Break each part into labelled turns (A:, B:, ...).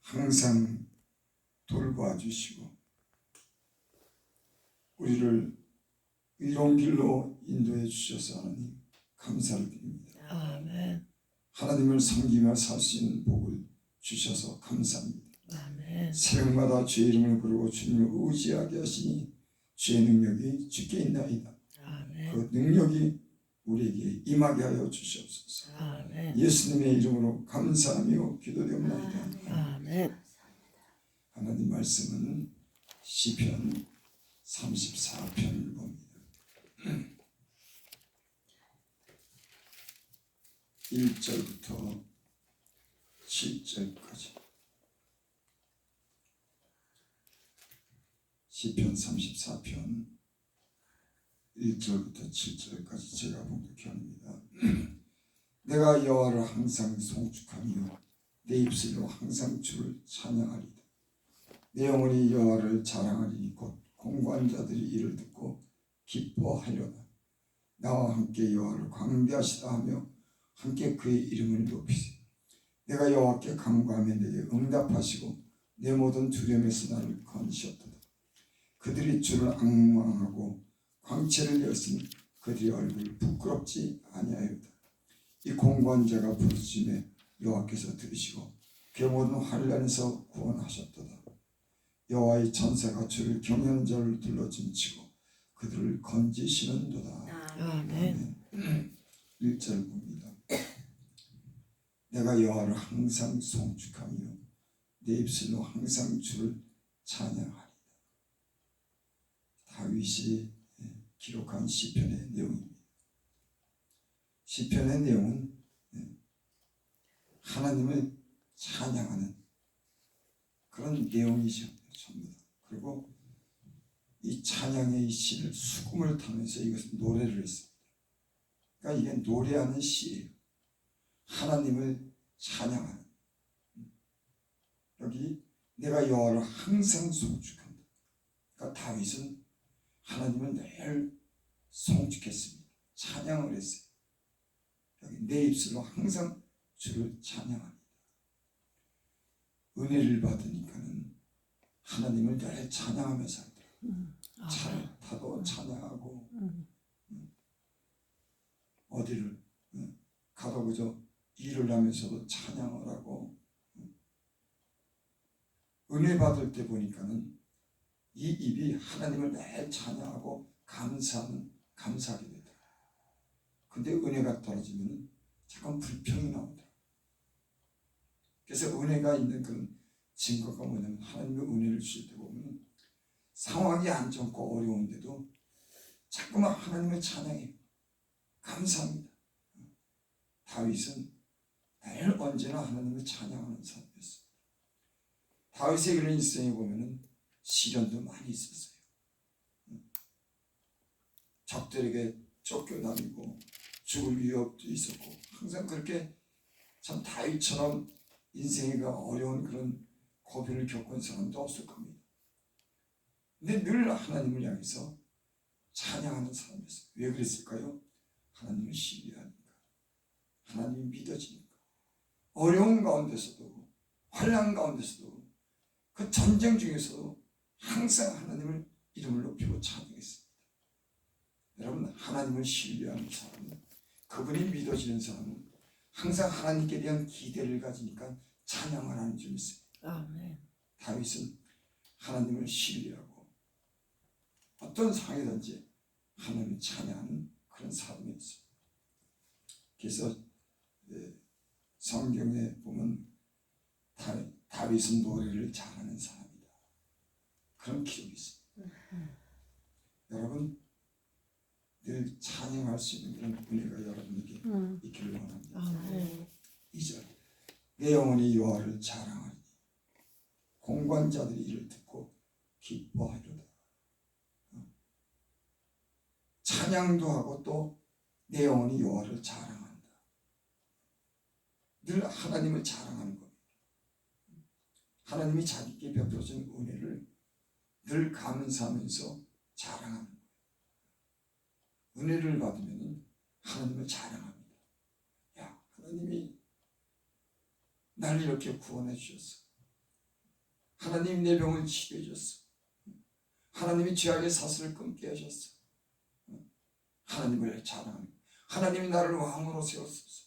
A: 항상 돌봐 주시고 우리를 의로운 길로 인도해 주셔서 하나님 감사를 드립니다.
B: 아멘.
A: 하나님을 섬기며 살 수 있는 복을 주셔서 감사합니다.
B: 아멘.
A: 새벽마다 주의 이름을 부르고 주님을 의지하게 하시니 주의 능력이 주께 있나이다.
B: 아멘.
A: 그 능력이 우리에게 임하게 하여 주시옵소서.
B: 아멘.
A: 예수님의 이름으로 감사하며 기도드립니다.
B: 아멘.
A: 하나님 말씀은 시편 34편을 봅니다. 1절부터 7절까지 시편 34편 1절부터 7절까지 제가 봉독합니다. 내가 여호와를 항상 송축하며 내 입술로 항상 주를 찬양하리다. 내 영혼이 여호와를 자랑하리니 곧 공관자들이 이를 듣고 기뻐하려다. 나와 함께 여호와를 광대하시다 하며 함께 그의 이름을 높이세. 내가 여호와께 간구하면 내게 응답하시고 내 모든 두려움에서 나를 건지셨도다. 그들이 주를 앙망하고 광채를 여으니 그들의 얼굴 부끄럽지 아니하였다. 이 공관자가 부르짖음에 여호와께서 들으시고 그의 모든 환난에서 구원하셨도다. 여호와의 천사가 주를 경외하는 자를 둘러짐치고 그들을 건지시는도다.
B: 아멘.
A: 1절 봅니다. 내가 여호와를 항상 송축하며 내 입술로 항상 주를 찬양하리다. 다윗이 기록한 시편의 내용입니다. 시편의 내용은 하나님을 찬양하는 그런 내용이죠. 전부 다. 그리고 이 찬양의 시를 수금을 타면서 이것을 노래를 했습니다. 그러니까 이게 노래하는 시예요. 하나님을 찬양하는. 여기 내가 여호와를 항상 송축한다. 그러니까 다윗은 하나님을 늘 송축했습니다. 찬양을 했어요. 여기 내 입술로 항상 주를 찬양합니다. 은혜를 받으니까는 하나님을 늘 찬양하며 살더라고요. 차를 타도 찬양하고 어디를 가도 그저 일을 하면서도 찬양을 하고 은혜 받을 때 보니까는 이 입이 하나님을 늘 찬양하고 감사하게 되더라고요. 근데 은혜가 떨어지면 잠깐 불평이 나오더라고요. 그래서 은혜가 있는 그런 증거가 뭐냐면 하나님의 은혜를 주실 때 보면 상황이 안 좋고 어려운데도 자꾸만 하나님을 찬양해요. 감사합니다. 다윗은 늘 언제나 하나님을 찬양하는 사람이었어요. 다윗의 그런 일생에 보면은 시련도 많이 있었어요. 적들에게 쫓겨다니고 죽을 위협도 있었고 항상 그렇게 참 다윗처럼 인생이가 어려운 그런 고비를 겪은 사람도 없을 겁니다. 근데 늘 하나님을 향해서 찬양하는 사람이었어요. 왜 그랬을까요? 하나님을 신뢰하니까, 하나님이 믿어지니까, 어려운 가운데서도 환난 가운데서도 그 전쟁 중에서도 항상 하나님을 이름을 높이고 찬양했습니다. 여러분, 하나님을 신뢰하는 사람은, 그분이 믿어지는 사람은 항상 하나님께 대한 기대를 가지니까 찬양을 하는 점이 있어요.
B: 아멘.
A: 다윗은 하나님을 신뢰하고 어떤 상황이든지 하나님을 찬양하는 그런 사람이었어요. 그래서 성경에 보면 다윗은 노래를 잘하는 사람이다. 그런 기록이 있습니다. 여러분, 늘 찬양할 수 있는 그런 은혜가 여러분에게 있기를 원합니다.
B: 아멘.
A: 2절 내 영혼이 여호와를 자랑하리니 공관자들이 이를 듣고 기뻐하리로다. 찬양도 하고 또 내 영혼이 여호와를 자랑한다. 늘 하나님을 자랑하는 겁니다. 하나님이 자기께 베풀어준 은혜를 늘 감사하면서 자랑하는 거예요. 은혜를 받으면 하나님을 자랑합니다. 야, 하나님이 나를 이렇게 구원해 주셨어. 하나님 내 병을 치료해 줬어. 하나님이 죄악의 사슬을 끊게 하셨어. 하나님을 자랑하는 거예요. 하나님이 나를 왕으로 세웠소서.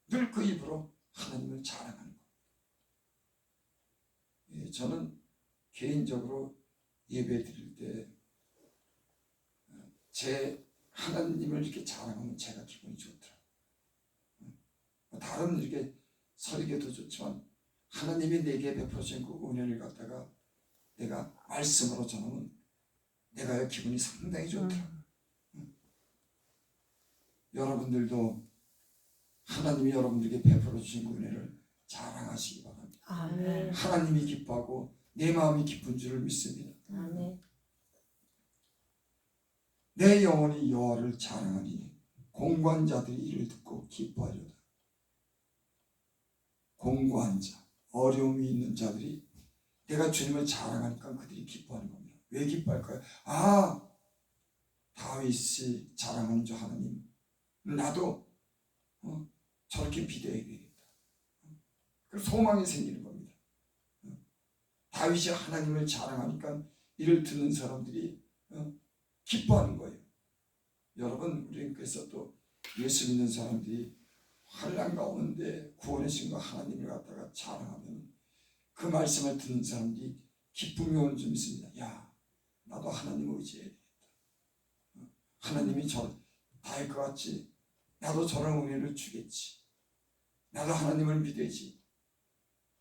A: 늘 그 입으로 하나님을 자랑하는 거예요. 저는 개인적으로 예배 드릴 때 제 하나님을 이렇게 자랑하면 제가 기분이 좋더라고요. 다른 이렇게 설교도 좋지만 하나님이 내게 베풀어준 그 은혜를 갖다가 내가 말씀으로 전하면 내가 기분이 상당히 좋더라고요. 여러분들도 하나님이 여러분들에게 베풀어 주신 그 은혜를 자랑하시기 바랍니다.
B: 아멘.
A: 하나님이 기뻐하고 내 마음이 기쁜 줄을 믿습니다.
C: 아멘.
A: 내 영혼이 여호와를 자랑하니 공고한 자들이 이를 듣고 기뻐하리로다. 공고한 자, 어려움이 있는 자들이 내가 주님을 자랑하니까 그들이 기뻐하는 겁니다. 왜 기뻐할까요? 아, 다윗이 자랑하는 저 하나님, 나도 저렇게 비대해야 되겠다. 그 소망이 생기는 겁니다. 다윗이 하나님을 자랑하니까 이를 듣는 사람들이 기뻐하는 거예요. 여러분, 우리 그래서 또 예수 믿는 사람들이 환난 가운데 구원의 신과 하나님을 갖다가 자랑하면 그 말씀을 듣는 사람들이 기쁨이 오는 줄 믿습니다. 야, 나도 하나님을 의지해야 되겠다. 하나님이 다윗과 같이 나도 저런 은혜를 주겠지. 나도 하나님을 믿어야지.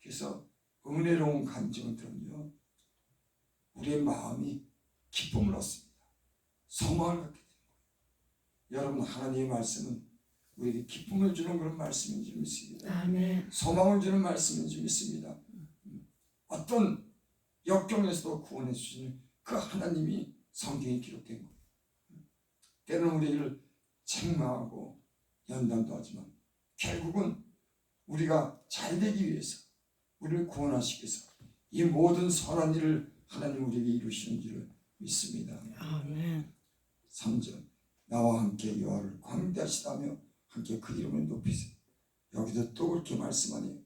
A: 그래서 은혜로운 간증을 들으면요, 우리의 마음이 기쁨을 얻습니다. 소망을 갖게 됩니다. 여러분, 하나님의 말씀은 우리에게 기쁨을 주는 그런 말씀인 줄 믿습니다.
B: 아멘.
A: 소망을 주는 말씀인 줄 믿습니다. 어떤 역경에서도 구원해 주시는 그 하나님이 성경에 기록된 거예요. 때로는 우리를 책망하고 연단도 하지만 결국은 우리가 잘 되기 위해서, 우리를 구원하시기 위해서 이 모든 선한 일을 하나님 우리에게 이루시는 줄을 믿습니다.
B: 아멘.
A: 3절, 나와 함께 여호와를 광대하시다며 함께 그 이름을 높이세요. 여기도 또 그렇게 말씀하네요.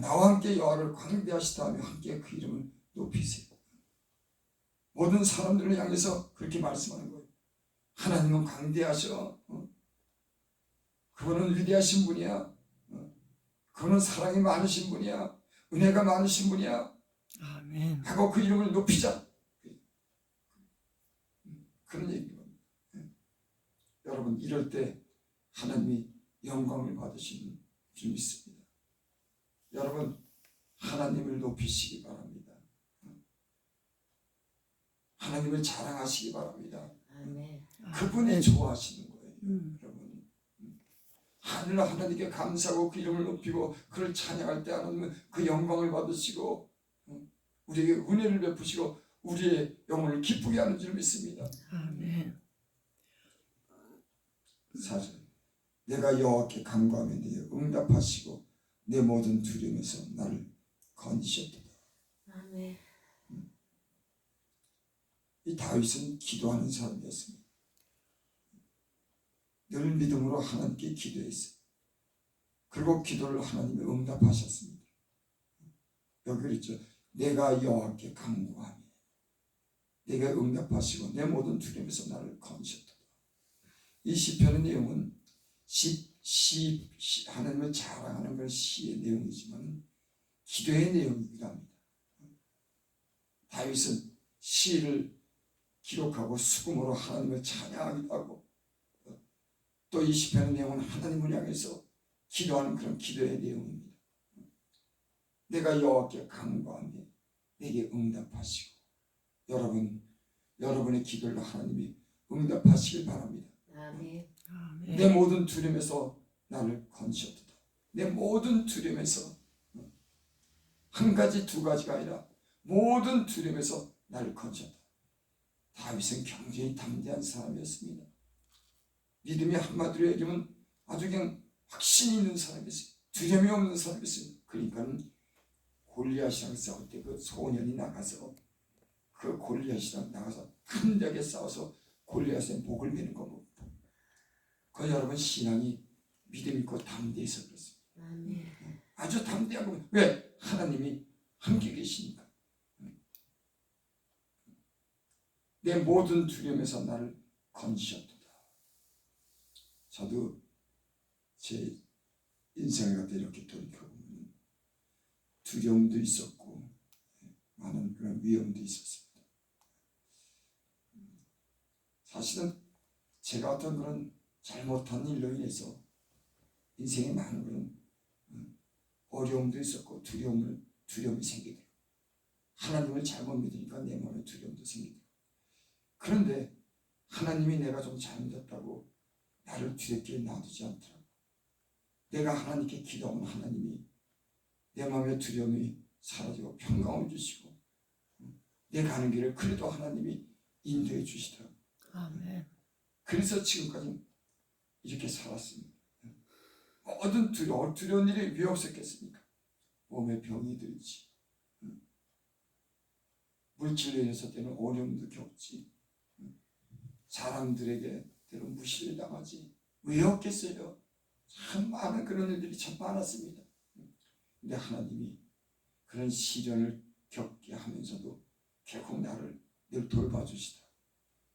A: 나와 함께 여호와를 광대하시다며 함께 그 이름을 높이세요. 모든 사람들을 향해서 그렇게 말씀하는 거예요. 하나님은 광대하셔. 그분은 위대하신 분이야. 그분은 사랑이 많으신 분이야. 은혜가 많으신 분이야.
B: 아멘.
A: 하고 그 이름을 높이자. 그런 얘기입니다. 여러분, 이럴 때 하나님이 영광을 받으시는 줄 믿습니다. 여러분, 하나님을 높이시기 바랍니다. 하나님을 자랑하시기 바랍니다.
C: 아멘.
A: 그분이 좋아하시는 거예요. 여러분, 하늘 하나님께 감사하고 그 이름을 높이고 그를 찬양할 때 하나님은 그 영광을 받으시고 우리에게 은혜를 베푸시고 우리의 영혼을 기쁘게 하는 줄 믿습니다.
B: 아멘.
A: 4절, 내가 여호와께 간구하면 내 응답하시고 내 모든 두려움에서 나를 건지셨도다.
C: 아멘.
A: 이 다윗은 기도하는 사람이었습니다. 늘 믿음으로 하나님께 기도했어요. 그리고 기도를 하나님이 응답하셨습니다. 여기 그랬죠. 내가 여호와께 간구하니 내가 응답하시고 내 모든 두려움에서 나를 건지셨도다. 이 시편의 내용은 하나님을 자랑하는 건 시의 내용이지만 기도의 내용이기도 합니다. 다윗은 시를 기록하고 수금으로 하나님을 찬양하기도 하고 또 이 시편의 내용은 하나님을 향해서 기도하는 그런 기도의 내용입니다. 내가 여호와께 간구하니 내게 응답하시고, 여러분의 기도를 하나님이 응답하시길 바랍니다.
C: 아멘.
B: 아멘.
A: 내 모든 두려움에서 나를 건지셨도다. 내 모든 두려움에서, 한 가지 두 가지가 아니라 모든 두려움에서 나를 건지셨다. 다윗은 굉장히 담대한 사람이었습니다. 믿음이 한마디로 얘기하면 아주 그냥 확신이 있는 사람이었어요. 두려움이 없는 사람이었어요. 그러니까 골리앗이랑 싸울 때 그 소년이 나가서 그 골리앗이랑 나가서 담대하게 싸워서 골리앗의 목을 매는 거 보고, 그 여러분 신앙이 믿음 있고 담대해서 그렇습니다.
C: 아멘.
A: 아주 담대하고, 왜? 함께 계시니까 내 모든 두려움에서 나를 건지셨도다. 저도 제 인생을 갖다 이렇게 돌이켜보면 두려움도 있었고 많은 그런 위험도 있었습니다. 사실은 제가 어떤 그런 잘못한 일로 인해서 인생에 많은 그런 어려움도 있었고 두려움이 생기더라고요. 하나님을 잘못 믿으니까 내 마음에 두려움도 생기더라고요. 그런데 하나님이 내가 좀 잘못했다고 나를 뒤늦게 놔두지 않더라고요. 내가 하나님께 기도하면 하나님이 내 마음의 두려움이 사라지고 평강을 주시고 내 가는 길을 그래도 하나님이 인도해 주시더라고요.
B: 아멘.
A: 그래서 지금까지 이렇게 살았습니다. 모든 두려운 일이 왜 없었겠습니까? 몸에 병이 들지, 물질로 인해서 되는 어려움도 겪지, 사람들에게 때론 무시를 당하지, 왜 없겠어요? 참 많은 그런 일들이 참 많았습니다. 근데 하나님이 그런 시련을 겪게 하면서도 결국 나를 늘 돌봐주시다.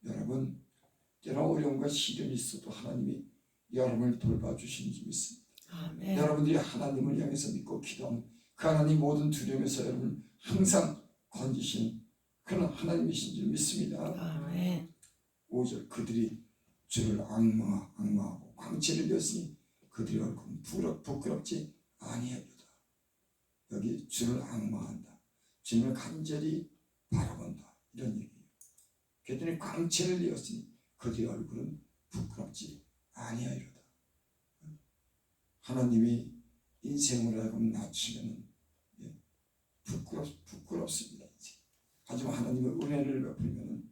A: 여러분, 때로 어려움과 시련이 있어도 하나님이 여러분을 돌봐주시는 줄 믿습니다.
B: 아멘.
A: 여러분들이 하나님을 향해서 믿고 기도하면 그 하나님 모든 두려움에서 여러분을 항상 건지시는 그런 하나님이신 줄 믿습니다.
B: 아멘.
A: 5절 그들이 주를 악마하고 광채를 되었으니 그들의 얼굴은 부끄럽지 아니하리로다. 여기 주를 악마한다, 주님을 간절히 바라본다, 이런 얘기예요. 그들이 광채를 되었으니 그들의 얼굴은 부끄럽지 아니하리로다. 하나님이 인생을 하여금 낮추면 부끄럽습니다. 인생. 하지만 하나님의 은혜를 베풀면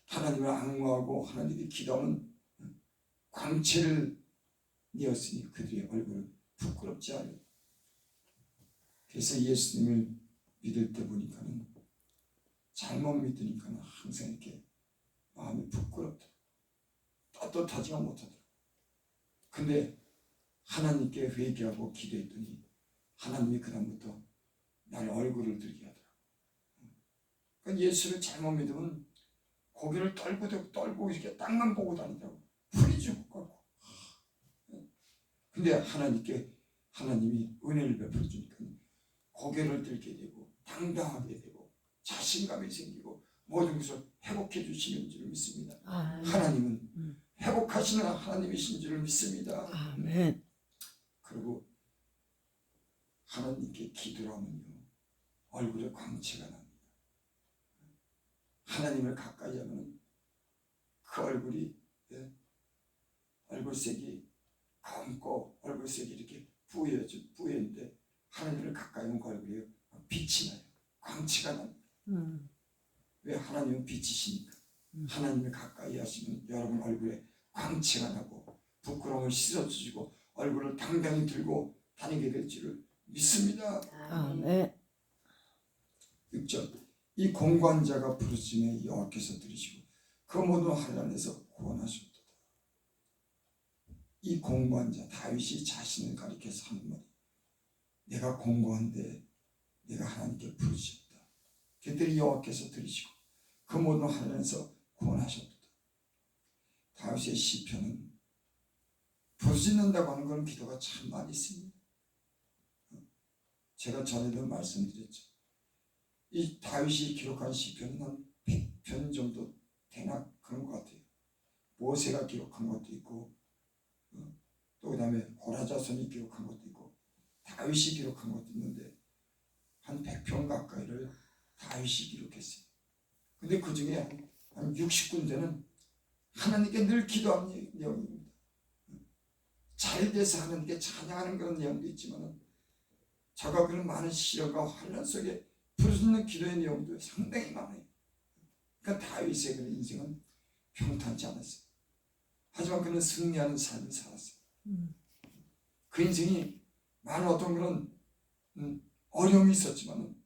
A: 하나님을 악마하고 하나님께 기도하면 광채를 내었으니 그들의 얼굴은 부끄럽지 않아요. 그래서 예수님을 믿을 때 보니까는 잘못 믿으니까는 항상 이렇게 마음이 부끄럽더라고요. 떳떳하지가 못하더라고요. 근데 하나님께 회개하고 기도했더니 하나님이 그다음부터 나를 얼굴을 들게 하더라고요. 그러니까 예수를 잘못 믿으면 고개를 떨고 이렇게 땅만 보고 다니더라고요. 풀이 죽을 것 같고. 근데 하나님이 은혜를 베풀어 주니까 고개를 들게 되고 당당하게 되고 자신감이 생기고 모든 것을 회복해 주시는 줄 믿습니다.
B: 아멘.
A: 하나님은 회복하시는 하나님이신 줄 믿습니다.
B: 아멘.
A: 그리고 하나님께 기도를 하면요 얼굴에 광채가 납니다. 하나님을 가까이 하면 그 얼굴이 얼굴색이 검고 얼굴색이 이렇게 부여있는데 하나님을 가까이 하면 그 얼굴에 빛이 나요. 광채가 납니다. 왜? 하나님은 빛이시니까. 하나님을 가까이 하시면 여러분 얼굴에 광채가 나고 부끄러움을 씻어주시고 얼굴을 당당히 들고 다니게 될 줄을 믿습니다.
B: 아멘.
A: 6절 이 공관자가 부르심에 여호와께서 들으시고 그 모든 환난에서 구원하셨도다. 이 공관자 다윗이 자신을 가리켜서 하는 말이 내가 공고한데 내가 하나님께 부르셨다. 그들이 여호와께서 들으시고 그 모든 환난에서 구원하셨도다. 다윗의 시편은 부르짖는다고 하는 그런 기도가 참 많이 있습니다. 제가 전에도 말씀드렸죠. 이 다윗이 기록한 시편은 한 100편 정도 되나 그런 것 같아요. 모세가 기록한 것도 있고 또 그 다음에 고라자손이 기록한 것도 있고 다윗이 기록한 것도 있는데 한 100편 가까이를 다윗이 기록했어요. 근데 그 중에 한 60군데는 하나님께 늘 기도하는 내용입니다. 잘 돼서 하나님께 찬양하는 그런 내용도 있지만 저가 그런 많은 시련과 환난 속에 부르짖는 기도의 내용도 상당히 많아요. 그러니까 다윗의 그런 인생은 평탄치 않았어요. 하지만 그는 승리하는 삶을 살았어요. 그 인생이 많은 어떤 그런 어려움이 있었지만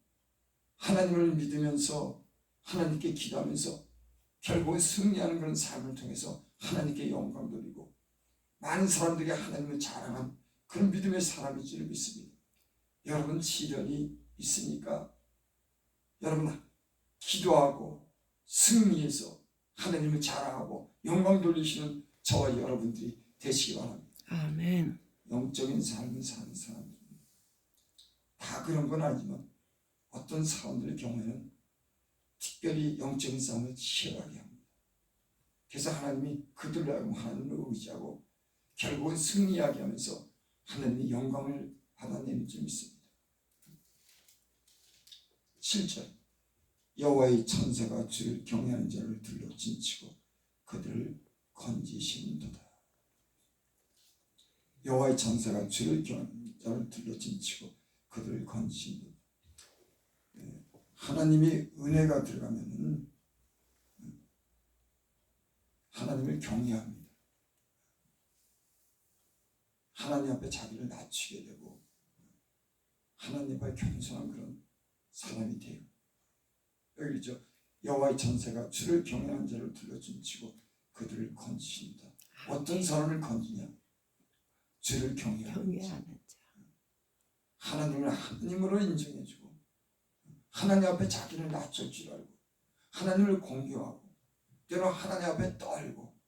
A: 하나님을 믿으면서 하나님께 기도하면서 결국은 승리하는 그런 삶을 통해서 하나님께 영광 돌리고 많은 사람들이 하나님을 자랑한 그런 믿음의 사람인 줄 믿습니다. 여러분 시련이 있으니까 여러분 기도하고 승리해서 하나님을 자랑하고 영광 돌리시는 저와 여러분들이 되시기 바랍니다.
B: 아멘.
A: 영적인 삶을 사는 사람들 다 그런 건 아니지만 어떤 사람들의 경우에는 특별히 영적인 싸움을 치열하게 합니다. 그래서 하나님이 그들로 하여금 하나님을 의지하고 결국은 승리하게 하면서 하나님의 영광을 받아내는 점이 있습니다. 7절 여호와의 천사가 주를 경외하는 자를 둘러 진치고 그들을 건지시는도다. 여호와의 천사가 주를 경외하는 자를 둘러 진치고 그들을 건지시는도다. 하나님의 은혜가 들어가면은 하나님을 경외합니다. 하나님 앞에 자기를 낮추게 되고 하나님 앞에 겸손한 그런 사람이 돼요. 여기 있죠. 여호와의 천사가 주를 경외하는 자를 둘러진치고 그들을 건지신다. 어떤 사람을 건지냐? 주를 경외하는 자.
B: 경외하는 자.
A: 하나님을 하나님으로 인정해주고 하나님 앞에 자기를 낮출 줄 알고 하나님을 공경하고 때로 하나님 앞에 떨고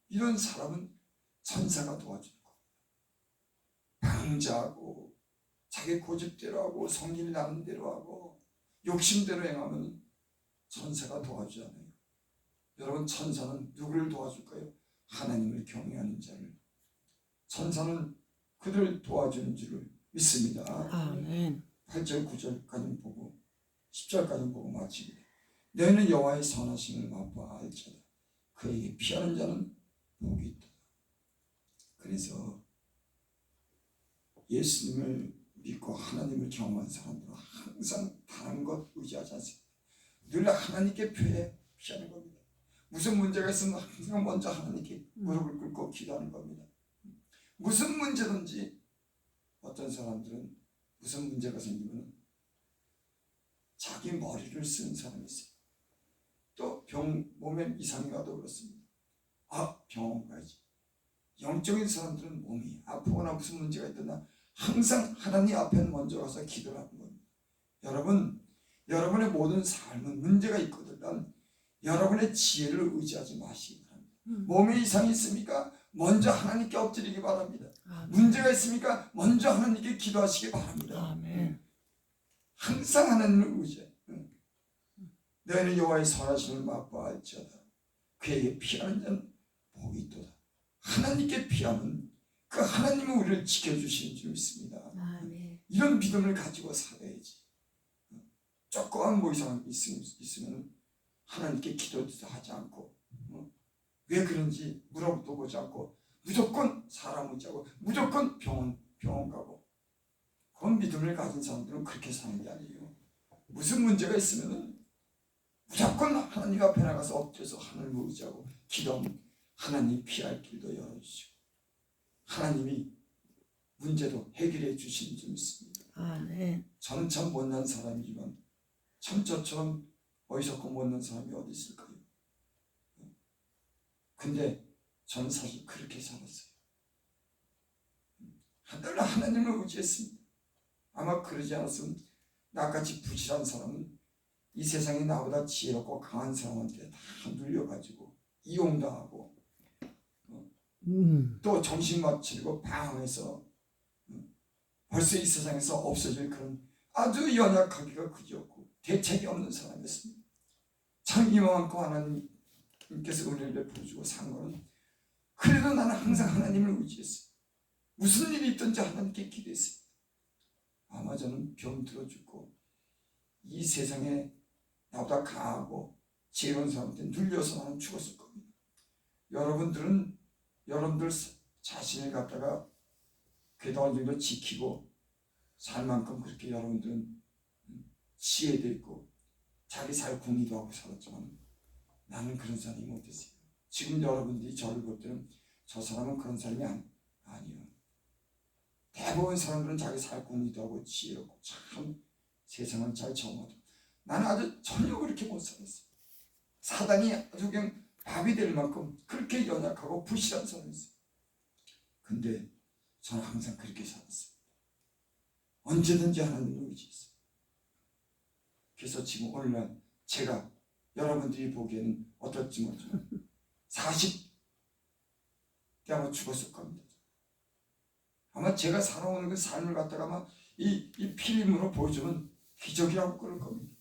A: 이런 사람은 천사가 도와주는 겁니다. 방자하고 자기 고집대로 하고 성질 나는 대로 하고 욕심대로 행하면 천사가 도와주지 않아요. 여러분 천사는 누구를 도와줄까요? 하나님을 경외하는 자를. 천사는 그들을 도와주는 줄을 믿습니다.
B: 아멘.
A: 8절 9절까지 보고 10절까지 보고 마치기를 너희는 여호와의 선하심을 맛보아 알지어다. 그에게 피하는 자는 복이 있다. 그래서 예수님을 믿고 하나님을 경험한 사람들은 항상 다른 것 의지하지 않습니다. 늘 하나님께 피하는 겁니다. 무슨 문제가 있으면 항상 먼저 하나님께 무릎을 꿇고 기도하는 겁니다. 무슨 문제든지 어떤 사람들은 무슨 문제가 생기면 자기 머리를 쓰는 사람이 있어요. 또 몸에 이상이 와도 그렇습니다. 병원 가야지. 영적인 사람들은 몸이 아프거나 무슨 문제가 있거나 항상 하나님 앞에 먼저 가서 기도를 하는 겁니다. 여러분, 여러분의 모든 삶은 문제가 있거든 여러분의 지혜를 의지하지 마시기 바랍니다. 몸에 이상이 있습니까? 먼저 하나님께 엎드리기 바랍니다.
B: 아멘.
A: 문제가 있습니까? 먼저 하나님께 기도하시기 바랍니다.
B: 아멘.
A: 항상 하나님을 의지해. 너희는 여호와의 선하심을 맛보아 알지어다. 그에게 피하는 자는 복이 있도다. 하나님께 피하면 그 하나님은 우리를 지켜주시는 줄 믿습니다.
C: 아멘.
A: 이런 믿음을 가지고 살아야지. 조그만 뭐 이상한 있으면 하나님께 기도도 하지 않고 왜 그런지 물어도 보지 않고 무조건 사람 의지하고 무조건 병원 가고 그런 믿음을 가진 사람들은 그렇게 사는 게 아니에요. 무슨 문제가 있으면 무조건 하나님 앞에 나가서 엎드려서 하나님을 의지하고 기도하면 하나님이 피할 길도 열어주시고 하나님이 문제도 해결해 주시는 줄 믿습니다.
B: 아멘.
A: 저는 참 못난 사람이지만 참 저처럼 어리석고 못난 사람이 어디 있을까요? 근데 저는 사실 그렇게 살았어요. 늘 하나님을 의지했습니다. 아마 그러지 않았으면 나같이 부실한 사람은 이 세상에 나보다 지혜롭고 강한 사람한테 다 눌려가지고 이용당하고 또 정신 맞추려고 방황해서 벌써 이 세상에서 없어질 그런 아주 연약하기가 그지없고 대책이 없는 사람이었습니다. 참 이만큼 하나님께서 은혜를 베풀어주고 산 거는 그래도 나는 항상 하나님을 의지했어요. 무슨 일이 있든지 하나님께 기도했어요. 아마 저는 병들어 죽고 이 세상에 나보다 강하고 지혜로운 사람한테 눌려서 나는 죽었을 겁니다. 여러분들 자신을 갖다가 그래도 어느 정도 지키고 살 만큼 그렇게 여러분들은 지혜도 있고 자기 살 궁리도 하고 살았지만 나는 그런 사람이 못했어요. 지금 여러분들이 저를 볼 때는 저 사람은 그런 사람이 아니에요. 대부분 사람들은 자기 살 궁리도 하고 지혜롭고 참 세상을 잘 정하죠. 나는 아주 전혀 그렇게 못 살았어요. 사단이 아주 그냥 밥이 될 만큼 그렇게 연약하고 부실한 사람이었어요. 근데 저는 항상 그렇게 살았어요. 언제든지 하나님을 의지했어요. 그래서 지금 오늘날 제가 여러분들이 보기에는 어떨지 모르지만 40대 아마 죽었을 겁니다. 아마 제가 살아오는 그 삶을 갖다가 아마 이 필름으로 보여주면 기적이라고 그럴 겁니다.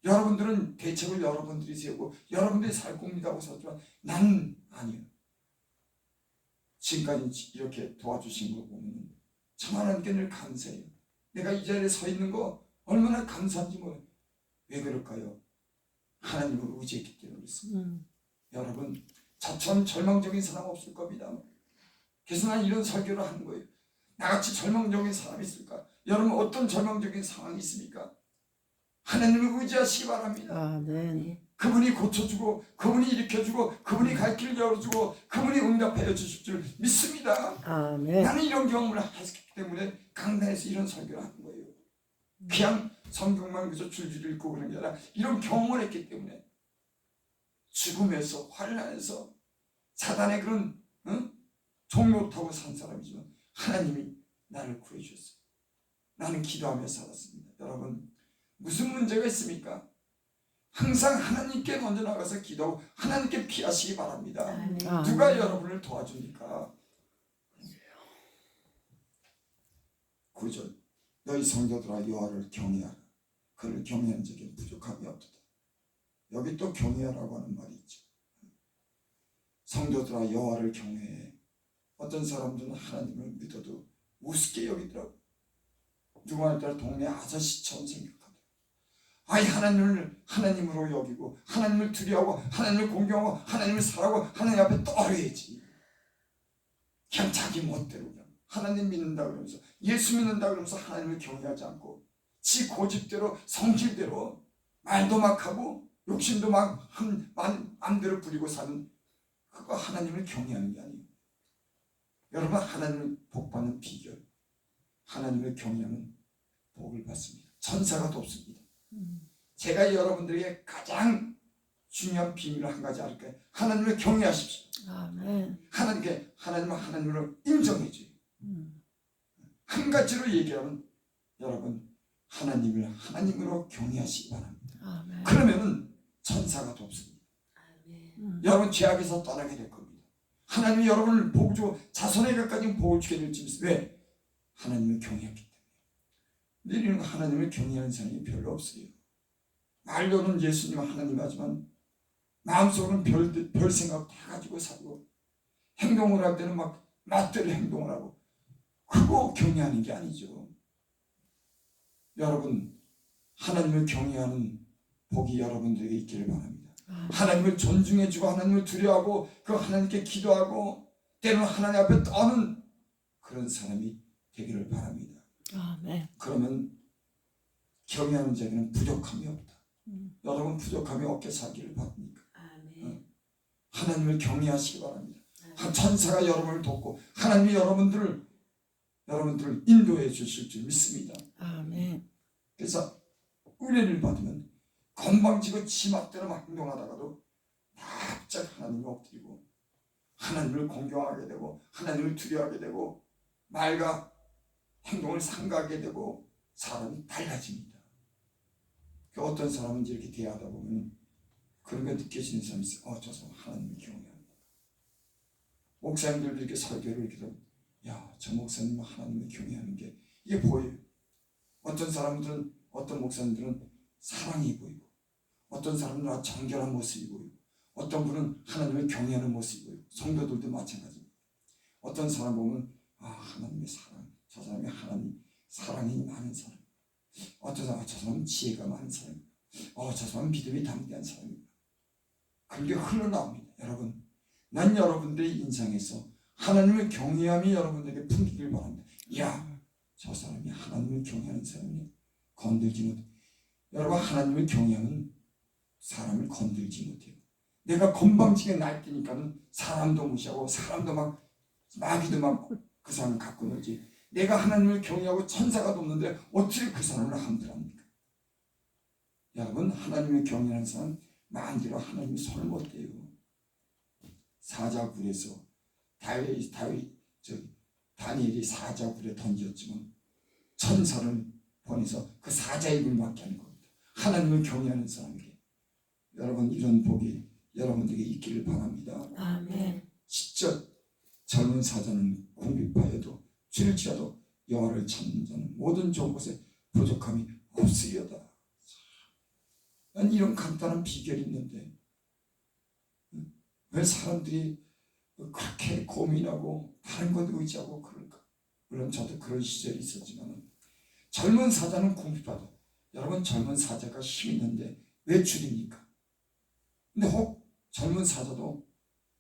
A: 여러분들은 대책을 여러분들이 세우고 여러분들이 살 겁니다고 썼지만 나는 아니에요. 지금까지 이렇게 도와주신 거 보면 참 하나님께 늘 감사해요. 내가 이 자리에 서 있는 거 얼마나 감사한지 몰라요. 왜 그럴까요? 하나님을 의지했기 때문에 그렇습니다. 여러분, 저처럼 절망적인 사람 없을 겁니다. 그래서 난 이런 설교를 하는 거예요. 나같이 절망적인 사람이 있을까? 여러분 어떤 절망적인 상황이 있습니까? 하나님을 의지하시기 바랍니다.
B: 아멘.
A: 그분이 고쳐주고 그분이 일으켜주고 그분이 갈 길을 열어주고 그분이 응답하여 주실 줄 믿습니다.
B: 아멘.
A: 나는 이런 경험을 했기 때문에 강단에서 이런 설교를 하는 거예요. 그냥 성경만 그저 줄줄 읽고 그런 게 아니라 이런 경험을 했기 때문에 죽음에서 환난에서 사단의 그런 종로 타고 산 사람이지만 하나님이 나를 구해주셨어요. 나는 기도하며 살았습니다. 여러분 무슨 문제가 있습니까? 항상 하나님께 먼저 나가서 기도하고 하나님께 피하시기 바랍니다.
C: 아멘.
A: 누가 여러분을 도와줍니까? 9절 너희 성도들아 여호와를 경외하라. 그를 경외하는 자에게 부족함이 없도다. 여기 또 경외하라고 하는 말이 있죠. 성도들아 여호와를 경외해. 어떤 사람들은 하나님을 믿어도 우습게 여기더라고. 누구나 따라 동네 아저씨처럼 생각하더라고. 아이 하나님을 하나님으로 여기고 하나님을 두려워하고 하나님을 공경하고 하나님을 사랑하고 하나님 앞에 떨어야지. 그냥 자기 멋대로 그냥 하나님 믿는다 그러면서 예수 믿는다 그러면서 하나님을 경외하지 않고 지 고집대로 성질대로 말도 막 하고 욕심도 막 마음대로 부리고 사는 그거 하나님을 경외하는 게 아니에요. 여러분 하나님을 복받는 비결 하나님을 경외하면 복을 받습니다. 천사가 돕습니다. 제가 여러분들에게 가장 중요한 비밀을 한 가지 알까요? 하나님을 경외하십시오.
B: 아멘.
A: 하나님을 하나님으로 인정해줘요. 한 가지로 얘기하면 여러분 하나님을 하나님으로 경외하시기 바랍니다.
B: 아멘.
A: 그러면은 천사가 돕습니다.
C: 아멘.
A: 여러분 죄악에서 떠나게 될 겁니다. 하나님이 여러분을 복 주고 자손에게까지 복을 주게 될지 믿습니다. 왜? 하나님을 경외했기 때문에. 우리는 하나님을 경외하는 사람이 별로 없어요. 말로는 예수님 하나님 하지만 마음속으로는 별 생각 다 가지고 살고 행동을 할 때는 막 멋대로 행동을 하고 그거 경외하는 게 아니죠. 여러분 하나님을 경외하는 복이 여러분들에게 있기를 바랍니다. 하나님을 존중해주고 하나님을 두려워하고 그 하나님께 기도하고 때로는 하나님 앞에 떠는 그런 사람이 되기를 바랍니다.
B: 아멘.
A: 그러면 경외하는 자에게는 부족함이 없다. 여러분 부족함이 없게 살기를 바랍니까?
C: 아멘.
A: 하나님을 경외하시기 바랍니다. 천사가 여러분을 돕고 하나님이 여러분들을 인도해 주실 줄 믿습니다.
B: 아멘.
A: 그래서 은혜를 받으면 건방지고 지멋대로 막 행동하다가도 납작 하나님을 엎드리고 하나님을 공경하게 되고 하나님을 두려워하게 되고 말과 행동을 삼가하게 되고 사람이 달라집니다. 어떤 사람은 이렇게 대하다 보면 그런 거 느껴지는 사람이 있어요. 저 사람 하나님을 경외합니다. 목사님들도 이렇게 설교를 이렇게 하면 저 목사님은 하나님을 경외하는 게 이게 보여요. 어떤 목사님들은 사랑이 보이고 어떤 사람들은 정결한 모습이 보이고 어떤 분은 하나님을 경외하는 모습이 보이고 성도들도 마찬가지입니다. 어떤 사람 보면 하나님의 사랑, 저 사람이 하나님 사랑이 많은 사람, 어떤 사람 저 사람은 지혜가 많은 사람, 저 사람은 믿음이 담대한 사람입니다. 그런 게 흘러나옵니다. 여러분, 난 여러분들의 인상에서 하나님을 경외함이 여러분들에게 풍기길 바랍니다. 저 사람이 하나님을 경외하는 사람이네. 건들지 못해. 여러분 하나님을 경외하면 사람을 건들지 못해요. 내가 건방지게 날뛰니까는 사람도 무시하고 사람도 막 마귀도 막 그 사람을 갖고 놀지. 내가 하나님을 경외하고 천사가 돕는데 어떻게 그 사람을 함들합니까? 여러분 하나님을 경외하는 사람 마음대로 하나님이 손을 못 대요. 사자굴에서 다니엘이 사자굴에 던졌지만 천사를 보내서 그 사자의 입을 막게 하는 겁니다. 하나님을 경외하는 사람에게 여러분 이런 복이 여러분들에게 있기를 바랍니다.
C: 아멘.
A: 시적 젊은 사자는 궁핍하여도 줄일지라도 여호와를 찾는 자는 모든 좋은 것에 부족함이 없으리로다. 난 이런 간단한 비결이 있는데 왜 사람들이 그렇게 고민하고 다른 것 의지하고 그럴까? 물론 저도 그런 시절이 있었지만 젊은 사자는 궁핍하다. 여러분 젊은 사자가 힘 있는데 왜 줄입니까? 근데 혹 젊은 사자도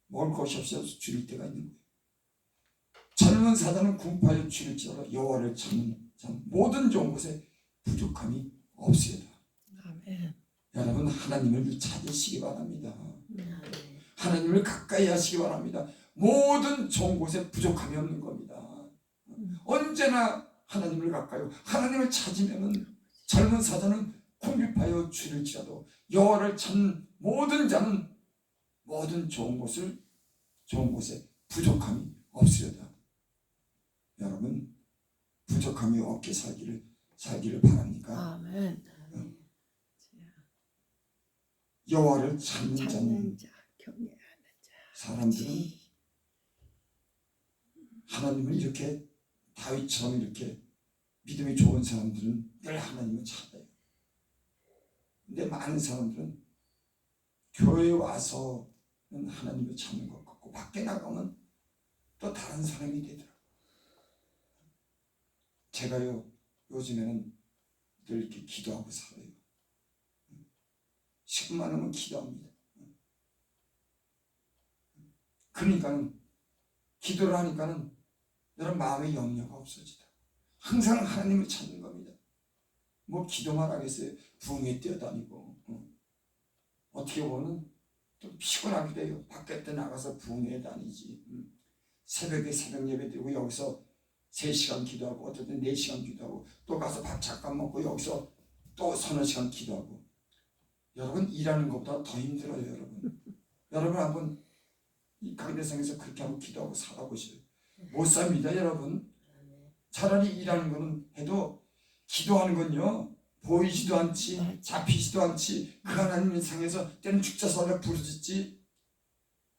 A: 먹을 것이 없어서 줄일 때가 있는 거예요. 젊은 사자는 궁핍하여 줄일지라도 여호와를 찾는 참 모든 좋은 것에 부족함이 없으리다.
B: 아멘.
A: 여러분 하나님을 찾으시기 바랍니다.
C: 아멘.
A: 하나님을 가까이 하시기 바랍니다. 모든 좋은 곳에 부족함이 없는 겁니다. 언제나 하나님을 가까이 하나님을 찾으면은 젊은 사자는 궁핍하여 줄일지라도 여호와를 찾는 모든 자는 모든 좋은 곳에 부족함이 없으리다. 여러분 부족함이 없게 살기를 바랍니까?
B: 아멘.
C: 아멘.
A: 여호와를 찾는 자는
B: 찾는 자, 경외하는 자.
A: 사람들은 하나님을 이렇게 다윗처럼 이렇게 믿음이 좋은 사람들은 늘 하나님을 찾아요. 근데 많은 사람들은 교회에 와서는 하나님을 찾는 것 같고 밖에 나가면 또 다른 사람이 되더라고요. 제가요 요즘에는 늘 이렇게 기도하고 살아요. 시간만 하면 기도합니다. 그러니까는 기도를 하니까는 여러분 마음의 염려가 없어지다. 항상 하나님을 찾는 겁니다. 뭐 기도만 하겠어요. 부흥에 뛰어다니고 어떻게 보면 또 피곤하기도 해요. 밖에 나가서 부흥에 다니지. 새벽에 새벽 예배 드리고 여기서 3시간 기도하고 어떨 때 4시간 기도하고 또 가서 밥 잠깐 먹고 여기서 또 서너 시간 기도하고 여러분 일하는 것보다 더 힘들어요. 여러분 한번 이 강대상에서 그렇게 한번 기도하고 살아보세요. 못 삽니다 여러분. 차라리 일하는 거는 해도 기도하는 건요 보이지도 않지 잡히지도 않지 그 하나님 상에서 때는 죽자 살라 부르짖지.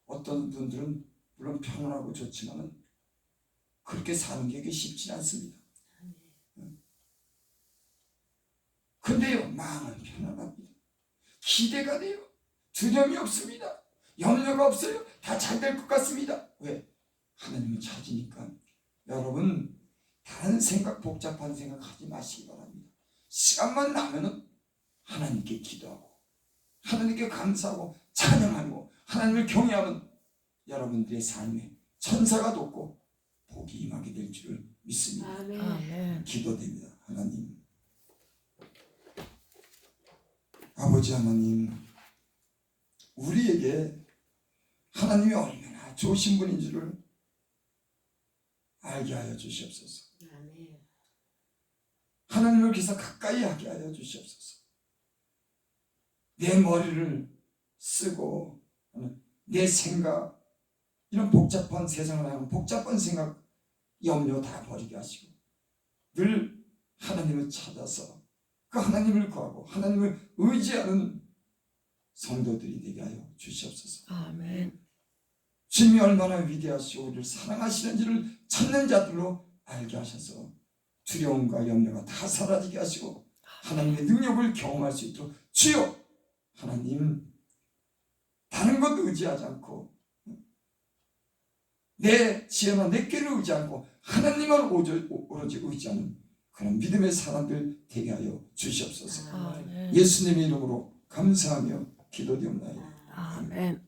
A: 어떤 분들은 물론 편안하고 좋지만은 그렇게 사는 게 쉽지 않습니다. 근데요 마음은 편안합니다. 기대가 돼요. 두려움이 없습니다. 염려가 없어요. 다 잘 될 것 같습니다. 왜? 하나님을 찾으니까. 여러분 다른 생각 복잡한 생각 하지 마시기 바랍니다. 시간만 나면은 하나님께 기도하고 하나님께 감사하고 찬양하고 하나님을 경외하면 여러분들의 삶에 천사가 돕고 복이 임하게 될 줄을 믿습니다.
C: 아멘.
B: 아멘.
A: 기도됩니다. 하나님 아버지 하나님 우리에게 하나님이 얼마나 좋으신 분인 줄을 알게 하여 주시옵소서.
C: 아멘.
A: 하나님을 그래서 가까이 하게 하여 주시옵소서. 내 머리를 쓰고 내 생각 이런 복잡한 세상을 하는 복잡한 생각 염려 다 버리게 하시고 늘 하나님을 찾아서 그 하나님을 구하고 하나님을 의지하는 성도들이 되게 하여 주시옵소서.
B: 아멘.
A: 주님이 얼마나 위대하시고 우리를 사랑하시는지를 찾는 자들로 알게 하셔서 두려움과 염려가 다 사라지게 하시고 하나님의 능력을 경험할 수 있도록 주여 하나님 다른 것 의지하지 않고 내 지혜나 내 꾀를 의지하지 않고 하나님만 오로지 의지하는 그런 믿음의 사람들 되게 하여 주시옵소서.
B: 아멘.
A: 예수님의 이름으로 감사하며 기도드립니다.
B: 아멘.